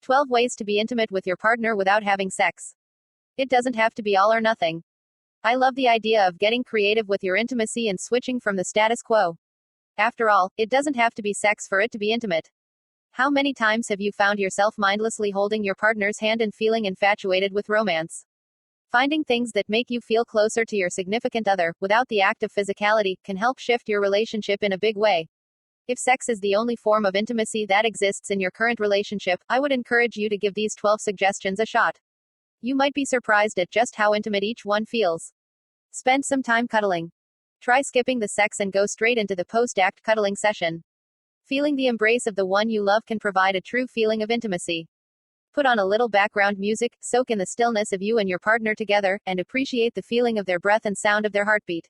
12 ways to be intimate with your partner without having sex. It doesn't have to be all or nothing. I love the idea of getting creative with your intimacy and switching from the status quo. After all, it doesn't have to be sex for it to be intimate. How many times have you found yourself mindlessly holding your partner's hand and feeling infatuated with romance? Finding things that make you feel closer to your significant other, without the act of physicality, can help shift your relationship in a big way. If sex is the only form of intimacy that exists in your current relationship, I would encourage you to give these 12 suggestions a shot. You might be surprised at just how intimate each one feels. Spend some time cuddling. Try skipping the sex and go straight into the post-act cuddling session. Feeling the embrace of the one you love can provide a true feeling of intimacy. Put on a little background music, soak in the stillness of you and your partner together, and appreciate the feeling of their breath and sound of their heartbeat.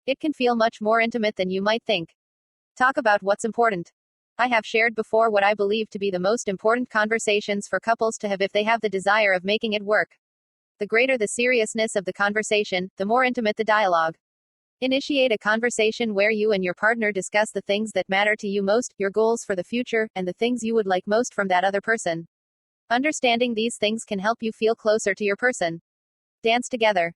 It can feel much more intimate than you might think. Talk about what's important. I have shared before what I believe to be the most important conversations for couples to have if they have the desire of making it work. The greater the seriousness of the conversation, the more intimate the dialogue. Initiate a conversation where you and your partner discuss the things that matter to you most, your goals for the future, and the things you would like most from that other person. Understanding these things can help you feel closer to your person. Dance together.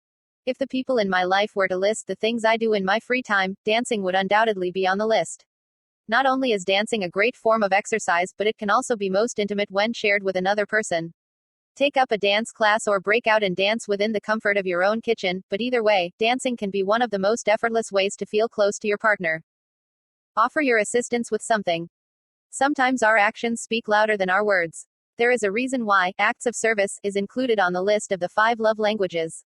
If the people in my life were to list the things I do in my free time, dancing would undoubtedly be on the list. Not only is dancing a great form of exercise, but it can also be most intimate when shared with another person. Take up a dance class or break out and dance within the comfort of your own kitchen, but either way, dancing can be one of the most effortless ways to feel close to your partner. Offer your assistance with something. Sometimes our actions speak louder than our words. There is a reason why acts of service is included on the list of the 5 love languages.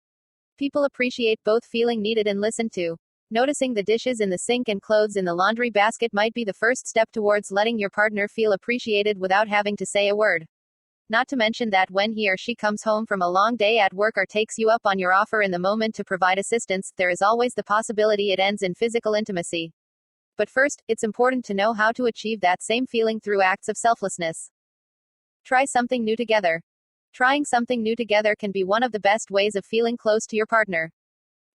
People appreciate both feeling needed and listened to. Noticing the dishes in the sink and clothes in the laundry basket might be the first step towards letting your partner feel appreciated without having to say a word. Not to mention that when he or she comes home from a long day at work or takes you up on your offer in the moment to provide assistance, there is always the possibility it ends in physical intimacy. But first, it's important to know how to achieve that same feeling through acts of selflessness. Try something new together. Trying something new together can be one of the best ways of feeling close to your partner.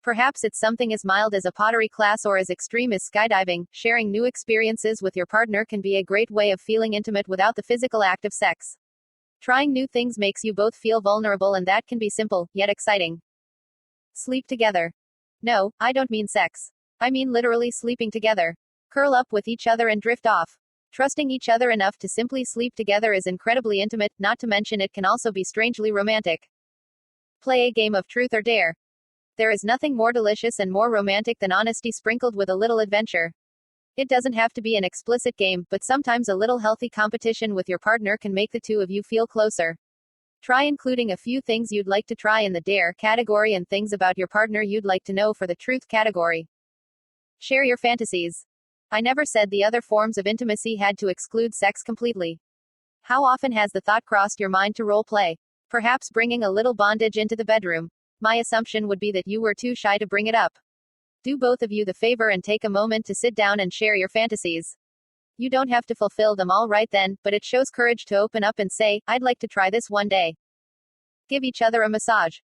Perhaps it's something as mild as a pottery class or as extreme as skydiving. Sharing new experiences with your partner can be a great way of feeling intimate without the physical act of sex. Trying new things makes you both feel vulnerable, and that can be simple, yet exciting. Sleep together. No, I don't mean sex. I mean literally sleeping together. Curl up with each other and drift off. Trusting each other enough to simply sleep together is incredibly intimate, not to mention it can also be strangely romantic. Play a game of truth or dare. There is nothing more delicious and more romantic than honesty sprinkled with a little adventure. It doesn't have to be an explicit game, but sometimes a little healthy competition with your partner can make the two of you feel closer. Try including a few things you'd like to try in the dare category and things about your partner you'd like to know for the truth category. Share your fantasies. I never said the other forms of intimacy had to exclude sex completely. How often has the thought crossed your mind to role play? Perhaps bringing a little bondage into the bedroom. My assumption would be that you were too shy to bring it up. Do both of you the favor and take a moment to sit down and share your fantasies. You don't have to fulfill them all right then, but it shows courage to open up and say, I'd like to try this one day. Give each other a massage.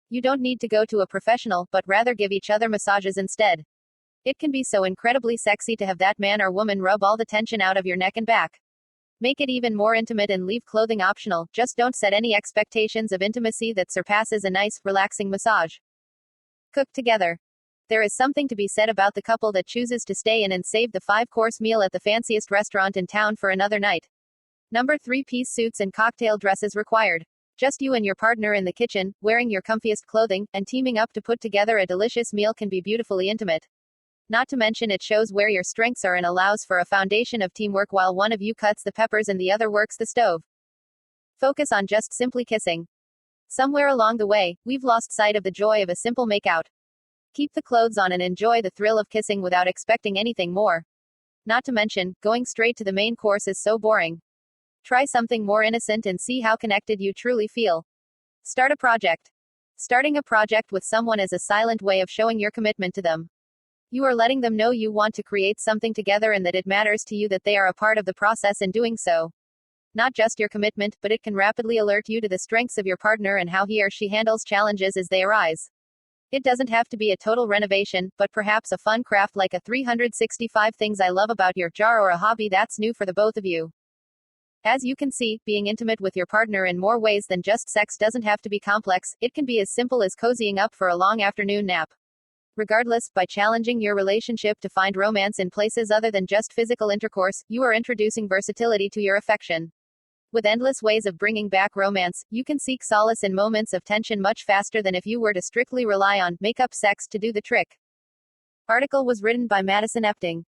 You don't need to go to a professional, but rather give each other massages instead. It can be so incredibly sexy to have that man or woman rub all the tension out of your neck and back. Make it even more intimate and leave clothing optional, just don't set any expectations of intimacy that surpasses a nice, relaxing massage. Cook together. There is something to be said about the couple that chooses to stay in and save the 5-course meal at the fanciest restaurant in town for another night. Number 3-piece suits and cocktail dresses required. Just you and your partner in the kitchen, wearing your comfiest clothing, and teaming up to put together a delicious meal can be beautifully intimate. Not to mention it shows where your strengths are and allows for a foundation of teamwork while one of you cuts the peppers and the other works the stove. Focus on just simply kissing. Somewhere along the way, we've lost sight of the joy of a simple makeout. Keep the clothes on and enjoy the thrill of kissing without expecting anything more. Not to mention, going straight to the main course is so boring. Try something more innocent and see how connected you truly feel. Start a project. Starting a project with someone is a silent way of showing your commitment to them. You are letting them know you want to create something together and that it matters to you that they are a part of the process in doing so. Not just your commitment, but it can rapidly alert you to the strengths of your partner and how he or she handles challenges as they arise. It doesn't have to be a total renovation, but perhaps a fun craft like a 365 things I love about your jar or a hobby that's new for the both of you. As you can see, being intimate with your partner in more ways than just sex doesn't have to be complex, it can be as simple as cozying up for a long afternoon nap. Regardless, by challenging your relationship to find romance in places other than just physical intercourse, you are introducing versatility to your affection. With endless ways of bringing back romance, you can seek solace in moments of tension much faster than if you were to strictly rely on make-up sex to do the trick. Article was written by Madison Epting.